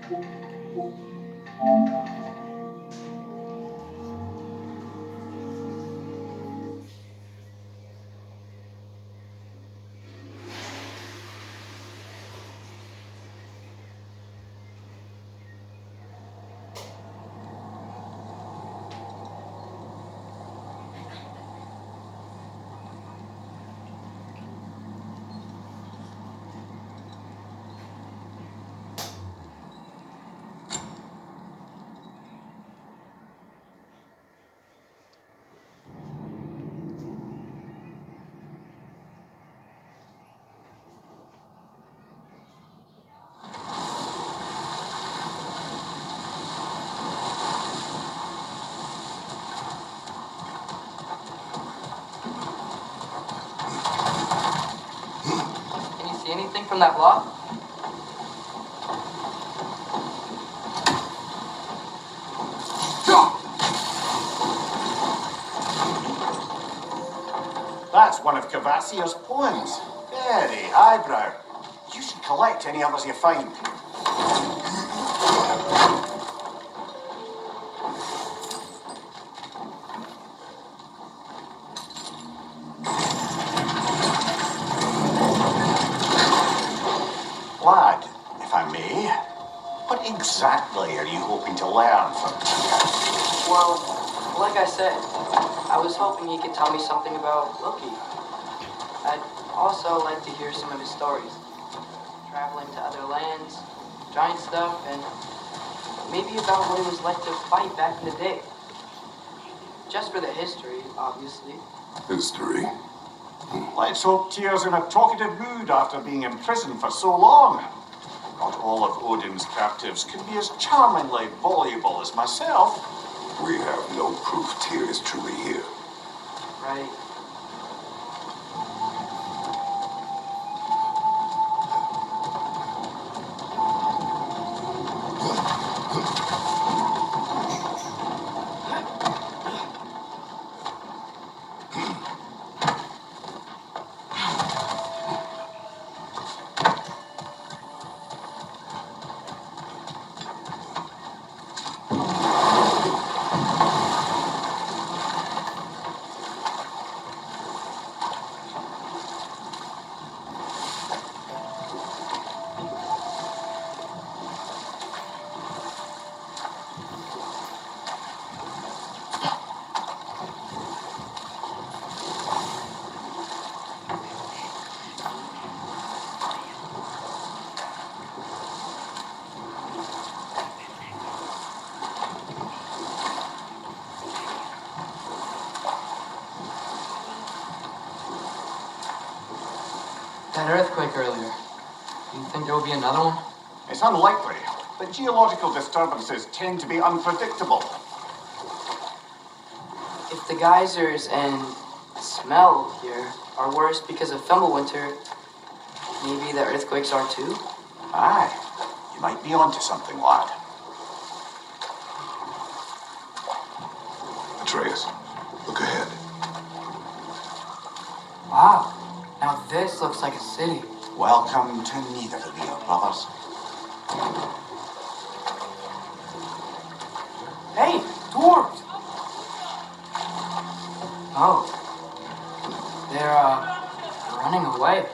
Can you see anything from that block? That's one of Cavassier's poems. Very highbrow. You should collect any others you find. Lad, if I may, what exactly are you hoping to learn from Tia? Well, like I said, I was hoping you could tell me something about Loki. I'd also like to hear some of his stories. Traveling to other lands, giant stuff, and maybe about what it was like to fight back in the day. Just for the history, obviously. History? Let's hope Tyr's in a talkative mood after being in prison for so long. Not all of Odin's captives can be as charmingly voluble as myself. We have no proof Tyr is truly here. Right. That earthquake earlier. You think there will be another one? It's unlikely, but geological disturbances tend to be unpredictable. If the geysers and smell here are worse because of Fimbulwinter, maybe the earthquakes are too? Aye, you might be onto something, lad. Atreus, look ahead. Wow. Now this looks like a city. Welcome to neither of your brothers. Hey, dwarves! Oh. They're running away.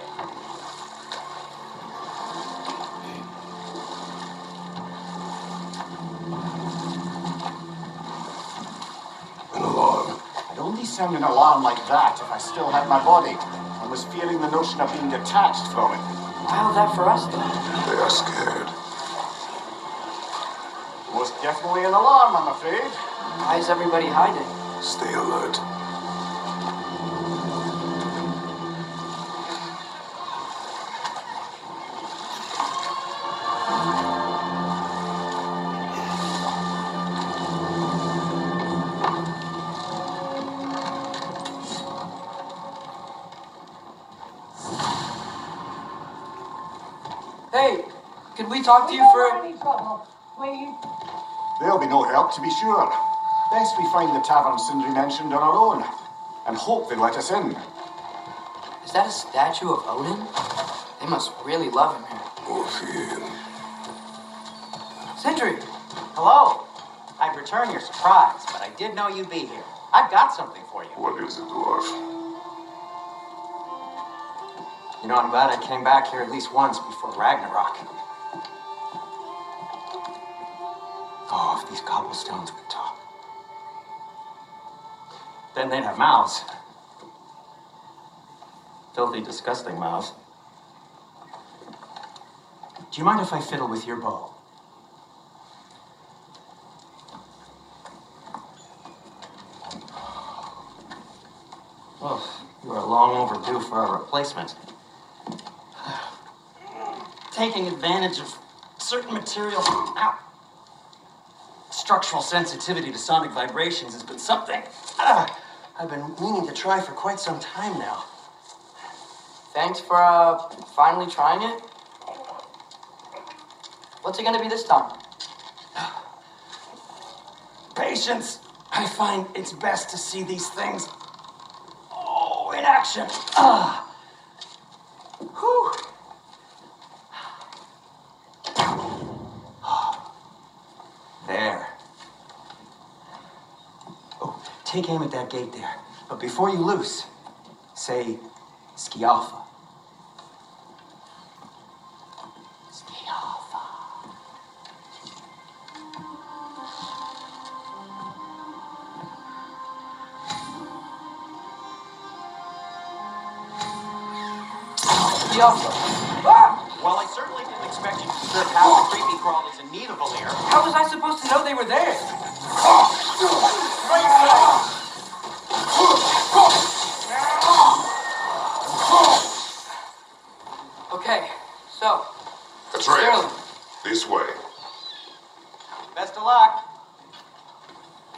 An alarm. I'd only sound an alarm like that if I still had my body and was fearing the notion of being detached from it. How's that for us, then? They are scared. Most definitely an alarm, I'm afraid. Why is everybody hiding? Stay alert. Hey, could we talk to you for... Any trouble, please? There'll be no help, to be sure. Best we find the tavern Sindri mentioned on our own, and hope they let us in. Is that a statue of Odin? They must really love him here. Orphean. Sindri! Hello. I'd return your surprise, but I did know you'd be here. I've got something for you. What is it, dwarf? You know, I'm glad I came back here at least once before Ragnarok. Oh, if these cobblestones could talk. Then they'd have mouths. Filthy, disgusting mouths. Do you mind if I fiddle with your bow? Well, you are long overdue for a replacement. Taking advantage of certain materials. Ow. Structural sensitivity to sonic vibrations has been something I've been meaning to try for quite some time now. Thanks for, finally trying it. What's it gonna be this time? Patience. I find it's best to see these things, in action. Whew. There. Oh, take aim at that gate there. But before you loose, say Skialfa. Skialfa. Skialfa. Well, I certainly didn't expect you to serve half the creepy crawlies in need of a lair. How was I supposed to know they were there? Okay, so, That's right. Sterling, This way. Best of luck.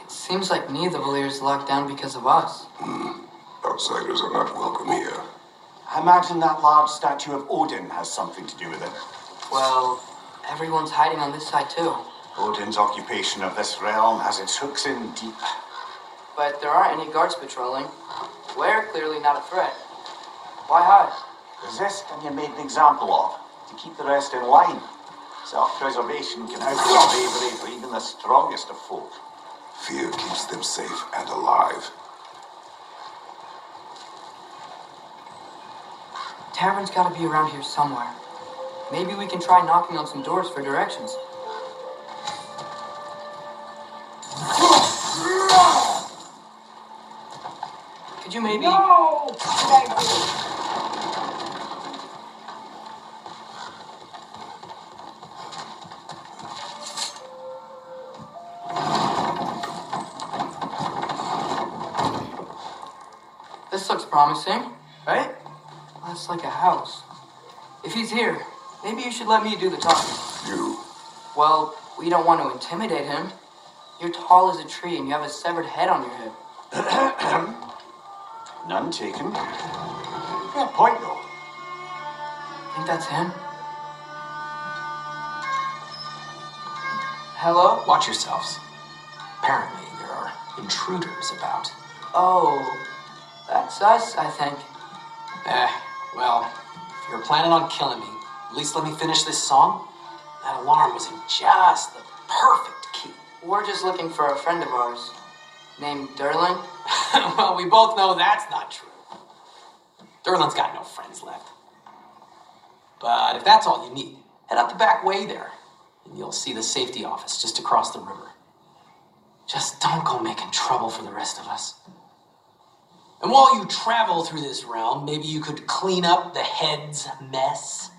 it seems like neither Valir is locked down because of us. Outsiders are not welcome here. I imagine that large statue of Odin has something to do with it. Well, everyone's hiding on this side too. Odin's occupation of this realm has its hooks in deep. But there aren't any guards patrolling. We're clearly not a threat. Why hide? Resist and you're made an example of, to keep the rest in line. Self-preservation can outweigh bravery for even the strongest of folk. Fear keeps them safe and alive. Tavern's gotta be around here somewhere. Maybe we can try knocking on some doors for directions. Could you maybe... No! Thank you. This looks promising, right? That's like a house. If he's here, maybe you should let me do the talking. You. Well, we don't want to intimidate him. You're tall as a tree and you have a severed head on your head. None taken. Fair point, though. Think that's him? Hello? Watch yourselves. Apparently, there are intruders about. Oh, that's us, I think. Well, if you're planning on killing me, at least let me finish this song. That alarm was in just the perfect key. We're just looking for a friend of ours named Derlin. Well, we both know that's not true. Derlin's got no friends left. But if that's all you need, head up the back way there, and you'll see the safety office just across the river. Just don't go making trouble for the rest of us. And while you travel through this realm, maybe you could clean up the head's mess.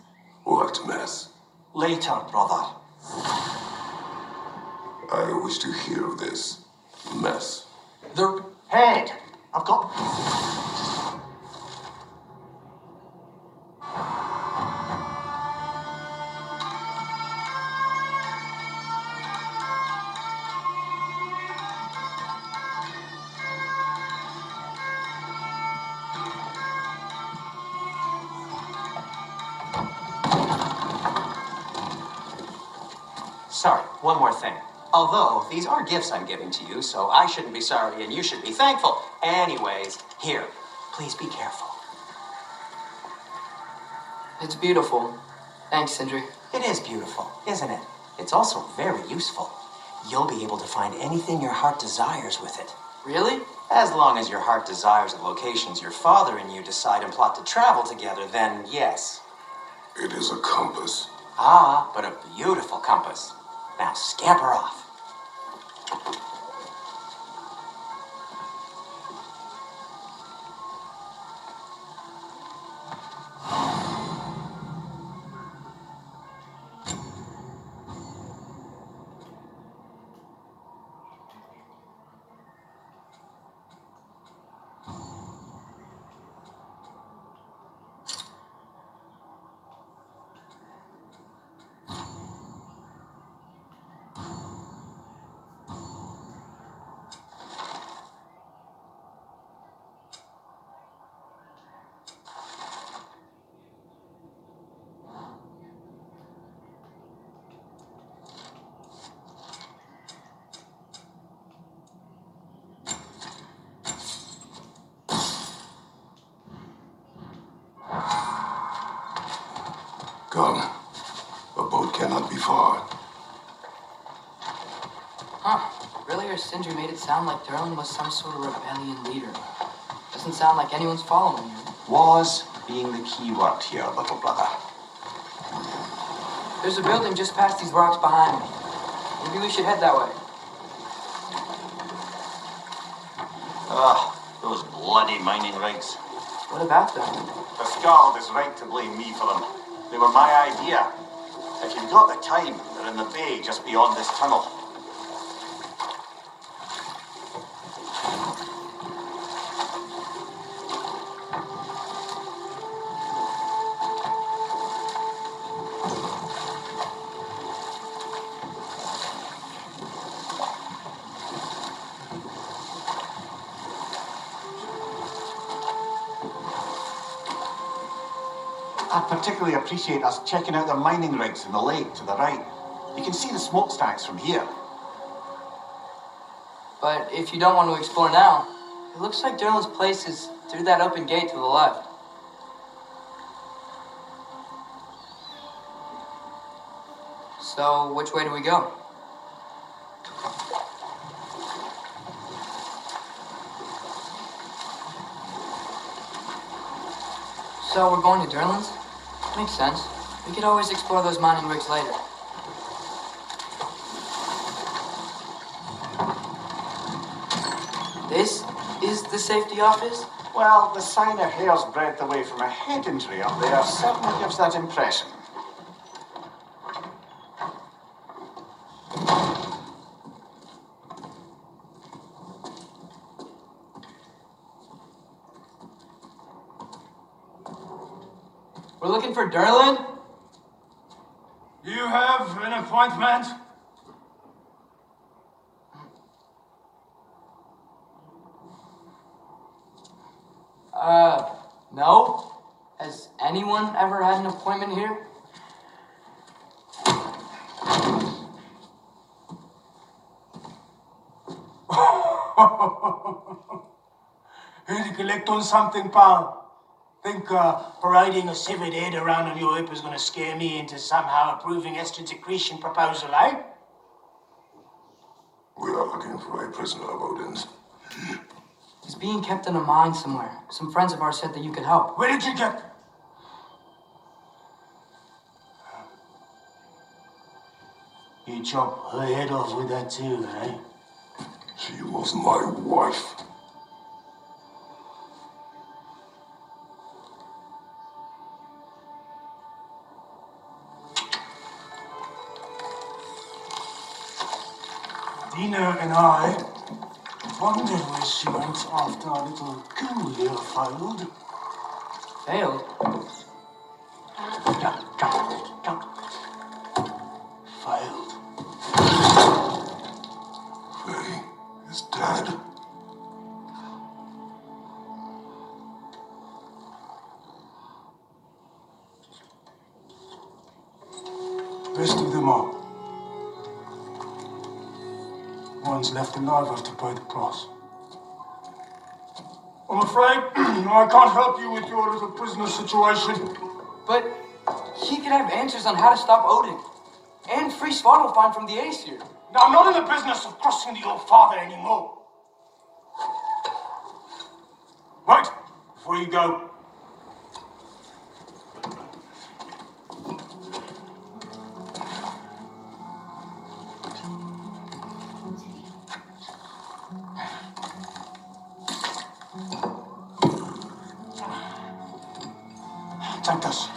What mess? Later, brother. I wish to hear of this mess. The Head! I've got... Sorry, one more thing. Although, these are gifts I'm giving to you, so I shouldn't be sorry and you should be thankful. Anyways, here, please be careful. It's beautiful. Thanks, Sindri. It is beautiful, isn't it? It's also very useful. You'll be able to find anything your heart desires with it. Really? As long as your heart desires the locations your father and you decide and plot to travel together, then yes. It is a compass. Ah, but a beautiful compass. Now scamper off. Come. A boat cannot be far. Huh. Earlier, Sindri made it sound like Durlin was some sort of rebellion leader. Doesn't sound like anyone's following him. Was being the key word here, little brother. There's a building just past these rocks behind me. Maybe we should head that way. Those bloody mining rigs. What about them? The Skald is right to blame me for them. They were my idea. If you've got the time, they're in the bay just beyond this tunnel. I particularly appreciate us checking out the mining rigs in the lake to the right. You can see the smokestacks from here. But if you don't want to explore now, it looks like Durlin's place is through that open gate to the left. So, which way do we go? So, we're going to Durlin's? Makes sense. We could always explore those mining rigs later. This is the safety office? Well, the sign a hair's breadth away from a head injury up there certainly gives that impression. We're looking for Durlin? You have an appointment? No. Has anyone ever had an appointment here? Here to collect on something, pal. Think parading a severed head around on your hip is gonna scare me into somehow approving Esther's secretion proposal, eh? We are looking for a prisoner of Odin's. He's being kept in a mine somewhere. Some friends of ours said that you could help. Where did you get? You chop her head off with that too, eh? She was my wife. Dina and I wondered where she went after our little coup here failed. Failed? Jump. Failed. Faye is dead. Rest of them are. One's left alive after pay the price. I'm afraid I can't help you with your little prisoner situation. But he could have answers on how to stop Odin. And free Svartalfheim from the Aesir. Now, I'm not in the business of crossing the Old Father anymore. Right, before you go. Take this.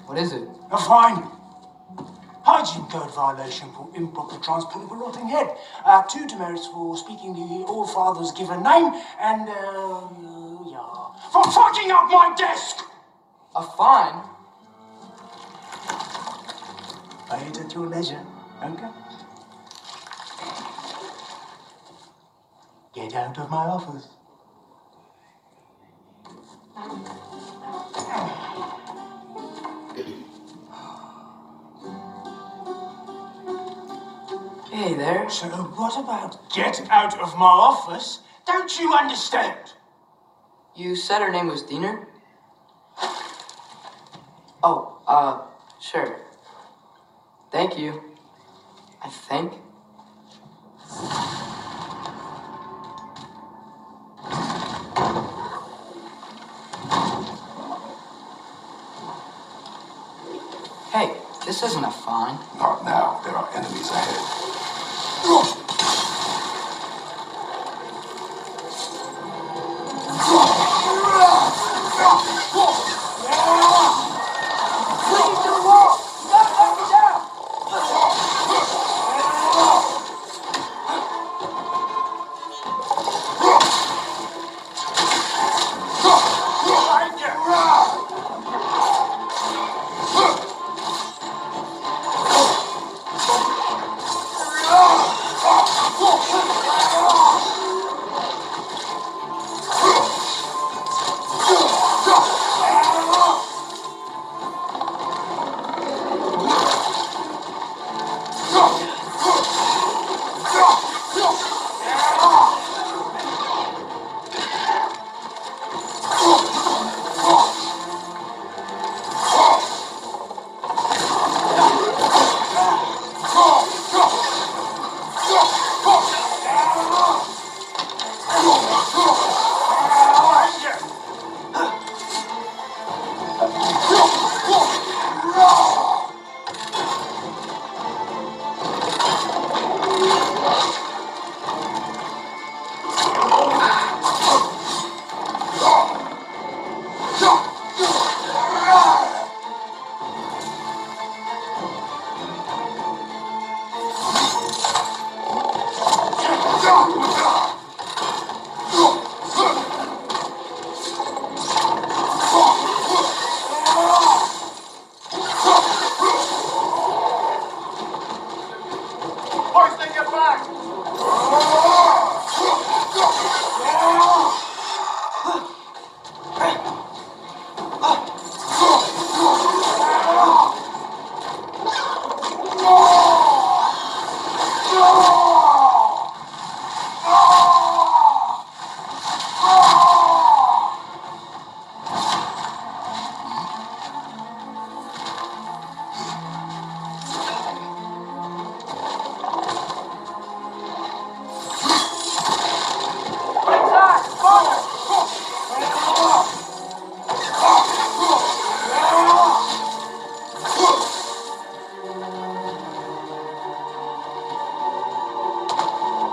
What is it? A fine. Hygiene code violation for improper transport of a rotting head. 2 demerits for speaking the All Father's given name, and, yeah. For fucking up my desk! A fine? Pay it at your leisure, okay? Get out of my office. Hey there. So what about get out of my office? Don't you understand? You said her name was Diener? Oh, sure. Thank you. I think. Hey, this isn't a fine. Not now. There are enemies ahead. Hoisting it back!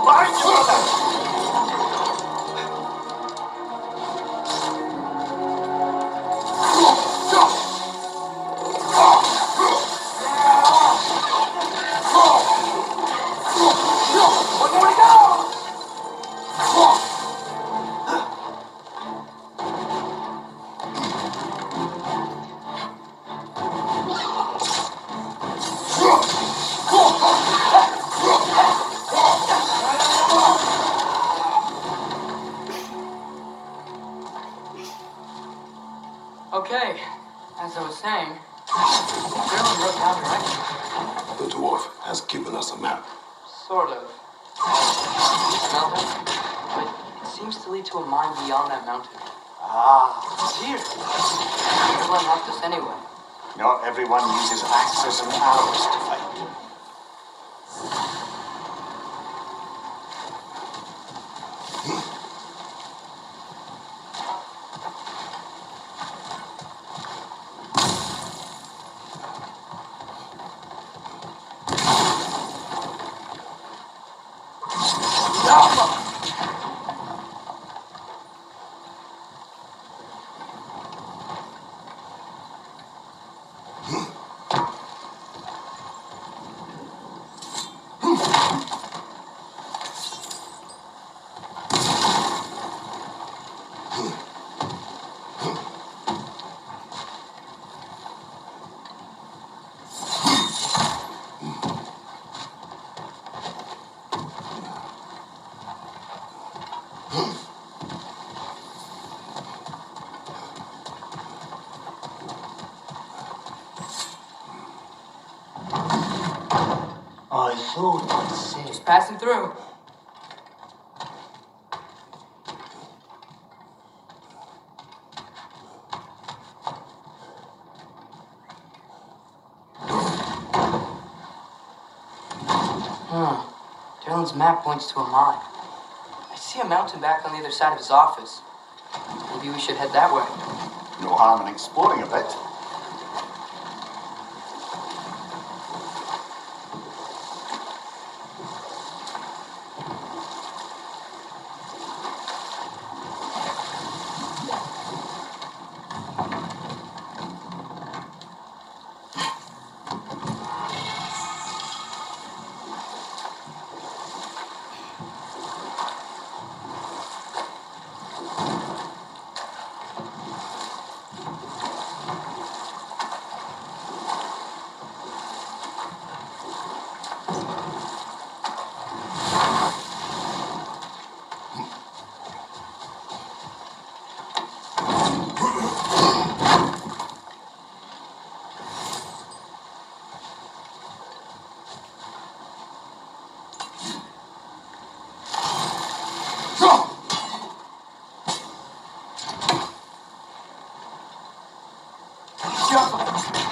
Behind you, brother! Okay, as I was saying, German wrote down directions. The dwarf has given us a map. Sort of. Smell it? But it seems to lead to a mine beyond that mountain. Ah, it's here. Everyone left us anyway. Not everyone uses axes and arrows to fight. I thought I'd say. Just passing through. Dylan's map points to a mine. I see a mountain back on the other side of his office. Maybe we should head that way. No harm in exploring a bit. Jump!